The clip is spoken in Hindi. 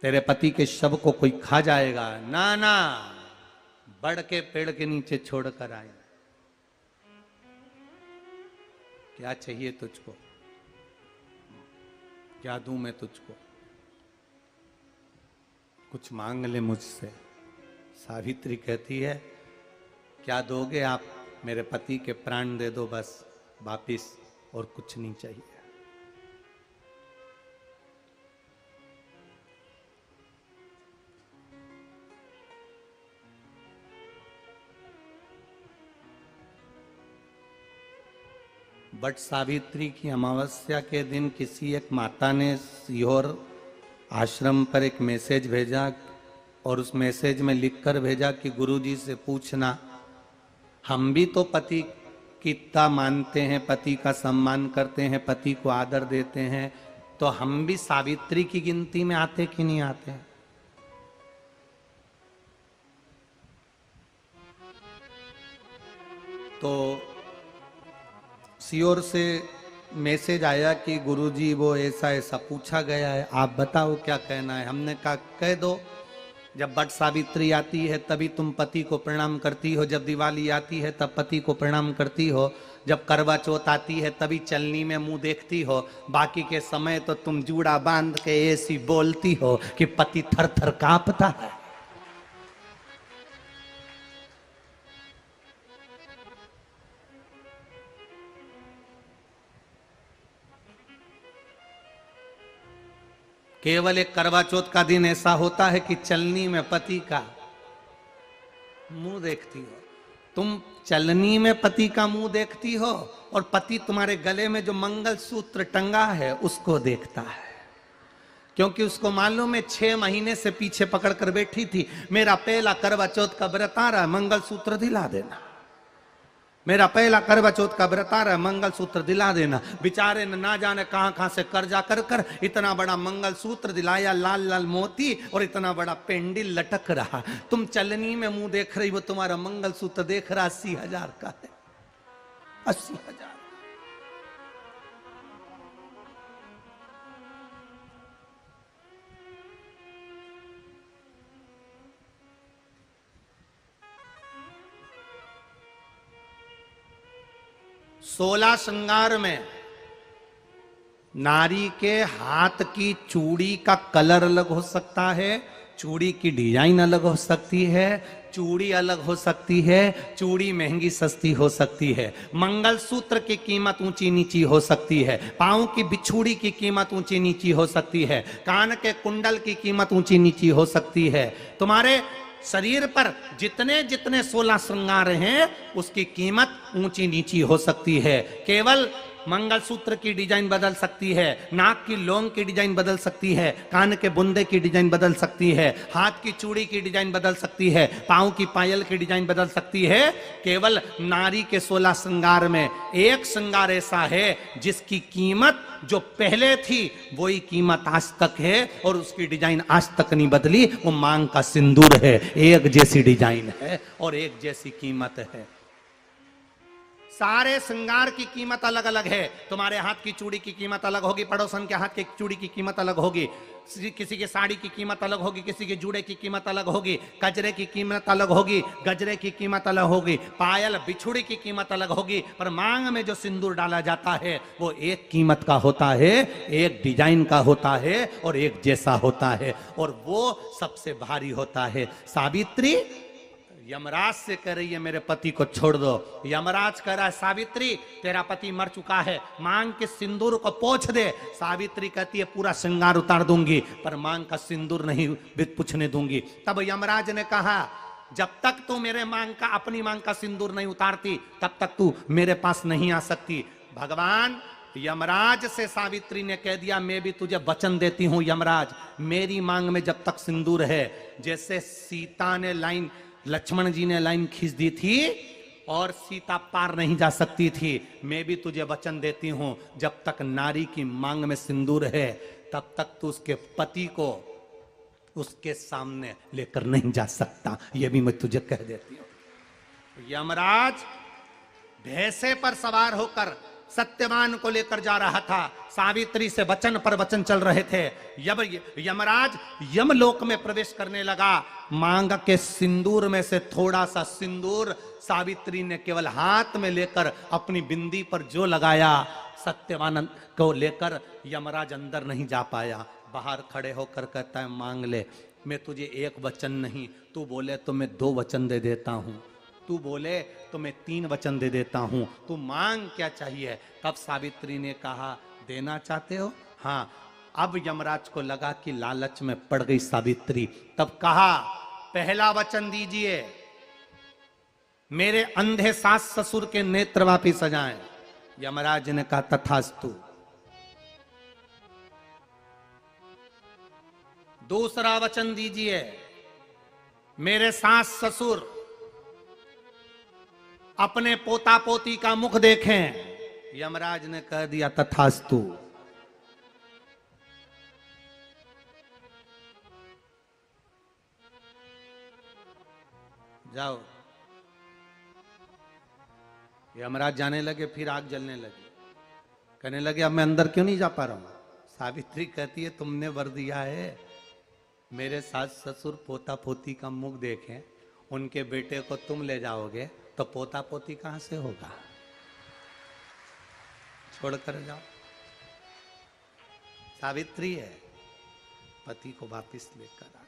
तेरे पति के शव को कोई खा जाएगा। ना ना, बढ़ के पेड़ के नीचे छोड़कर आए। क्या चाहिए तुझको, क्या दूं मैं तुझको, कुछ मांग ले मुझसे। सावित्री कहती है क्या दोगे आप, मेरे पति के प्राण दे दो बस वापिस, और कुछ नहीं चाहिए। बट सावित्री की अमावस्या के दिन किसी एक माता ने सीहोर आश्रम पर एक मैसेज भेजा, और उस मैसेज में लिखकर भेजा कि गुरुजी से पूछना, हम भी तो पति की इतना मानते हैं, पति का सम्मान करते हैं, पति को आदर देते हैं, तो हम भी सावित्री की गिनती में आते कि नहीं आते। तो सीओर से मैसेज आया कि गुरुजी वो ऐसा ऐसा पूछा गया है, आप बताओ क्या कहना है। हमने कहा कह दो, जब बट सावित्री आती है तभी तुम पति को प्रणाम करती हो, जब दिवाली आती है तब पति को प्रणाम करती हो, जब करवा चौथ आती है तभी चलनी में मुंह देखती हो, बाकी के समय तो तुम जूड़ा बांध के ऐसी बोलती हो कि पति थर थर कांपता है। केवल एक करवा चौथ का दिन ऐसा होता है कि चलनी में पति का मुंह देखती हो। तुम चलनी में पति का मुंह देखती हो, और पति तुम्हारे गले में जो मंगल सूत्र टंगा है उसको देखता है, क्योंकि उसको मालूम है 6 महीने से पीछे पकड़ कर बैठी थी, मेरा पहला करवा चौथ का व्रत आ रहा है, मंगल सूत्र दिला देना, मेरा पहला करवा चौथ का व्रत आ रहा है, मंगल सूत्र दिला देना। बेचारे ने ना जाने कहां कहां से कर्जा कर कर इतना बड़ा मंगल सूत्र दिलाया, लाल लाल मोती और इतना बड़ा पेंडिल लटक रहा। तुम चलनी में मुंह देख रही हो, तुम्हारा मंगल सूत्र देख रहा 80,000 का है, 80,000। सोलह श्रृंगार में नारी के हाथ की चूड़ी का कलर अलग हो सकता है, चूड़ी की डिजाइन अलग हो सकती है, चूड़ी अलग हो सकती है, चूड़ी महंगी सस्ती हो सकती है, मंगलसूत्र की कीमत ऊंची नीची हो सकती है, पांव की बिछुड़ी की कीमत ऊंची नीची हो सकती है, कान के कुंडल की कीमत ऊंची नीची हो सकती है। तुम्हारे शरीर पर जितने जितने 16 श्रृंगार हैं उसकी कीमत ऊंची नीची हो सकती है। केवल मंगलसूत्र की डिजाइन बदल सकती है, नाक की लौंग की डिजाइन बदल सकती है, कान के बुंदे की डिजाइन बदल सकती है, हाथ की चूड़ी की डिजाइन बदल सकती है, पांव की पायल की डिजाइन बदल सकती है। केवल नारी के 16 श्रृंगार में एक श्रृंगार ऐसा है जिसकी कीमत जो पहले थी वही कीमत आज तक है, और उसकी डिजाइन आज तक नहीं बदली। वो मांग का सिंदूर है, एक जैसी डिजाइन है और एक जैसी कीमत है। सारे श्रृंगार की कीमत अलग अलग है। तुम्हारे हाथ की चूड़ी की कीमत अलग होगी, पड़ोसन के हाथ की चूड़ी की कीमत अलग होगी, किसी के साड़ी की कीमत अलग होगी, किसी के जूड़े की कीमत अलग होगी, गजरे की कीमत अलग होगी, गजरे की कीमत अलग होगी, पायल बिछुड़ी की कीमत अलग होगी, पर मांग में जो सिंदूर डाला जाता है वो एक कीमत का होता है, एक डिजाइन का होता है और एक जैसा होता है, और वो सबसे भारी होता है। सावित्री यमराज से कह रही है मेरे पति को छोड़ दो। यमराज कह रहा है सावित्री तेरा पति मर चुका है, मांग के सिंदूर को पोंछ दे। सावित्री कहती है पूरा श्रृंगार उतार दूंगी पर मांग का सिंदूर नहीं पूछने दूंगी। तब यमराज ने कहा जब तक तू मेरे मांग का अपनी मांग का सिंदूर नहीं उतारती तब तक तू मेरे पास नहीं आ सकती। भगवान यमराज से सावित्री ने कह दिया मैं भी तुझे वचन देती हूं यमराज, मेरी मांग में जब तक सिंदूर है, जैसे सीता ने लाइन लक्ष्मण जी ने लाइन खींच दी थी और सीता पार नहीं जा सकती थी, मैं भी तुझे वचन देती हूं जब तक नारी की मांग में सिंदूर है तब तक तू उसके पति को उसके सामने लेकर नहीं जा सकता, यह भी मैं तुझे कह देती हूं। यमराज भैंसे पर सवार होकर सत्यवान को लेकर जा रहा था। सावित्री से वचन पर वचन चल रहे थे। जब यमराज यमलोक में प्रवेश करने लगा, मांग के सिंदूर में से थोड़ा सा सिंदूर सावित्री ने केवल हाथ में लेकर अपनी बिंदी पर जो लगाया, सत्यवान को लेकर यमराज अंदर नहीं जा पाया। बाहर खड़े होकर कहता है, मांग ले, मैं तुझे एक वचन नहीं, तू बोले तो मैं 2 वचन दे देता हूं, तू बोले तो मैं 3 वचन दे देता हूं, तू मांग क्या चाहिए। तब सावित्री ने कहा, देना चाहते हो? हाँ। अब यमराज को लगा कि लालच में पड़ गई सावित्री। तब कहा, पहला वचन दीजिए, मेरे अंधे सास ससुर के नेत्र वापिस आ जाएं। यमराज ने कहा, तथास्तु। दूसरा वचन दीजिए, मेरे सास ससुर अपने पोता पोती का मुख देखें। यमराज ने कह दिया, तथास्तु। जाओ। यमराज जाने लगे, फिर आग जलने लगी। कहने लगे, अब मैं अंदर क्यों नहीं जा पा रहा हूं। सावित्री कहती है, तुमने वर दिया है, मेरे सास ससुर पोता पोती का मुख देखें, उनके बेटे को तुम ले जाओगे तो पोता पोती कहां से होगा, छोड़कर जाओ। सावित्री है, पति को वापिस लेकर आ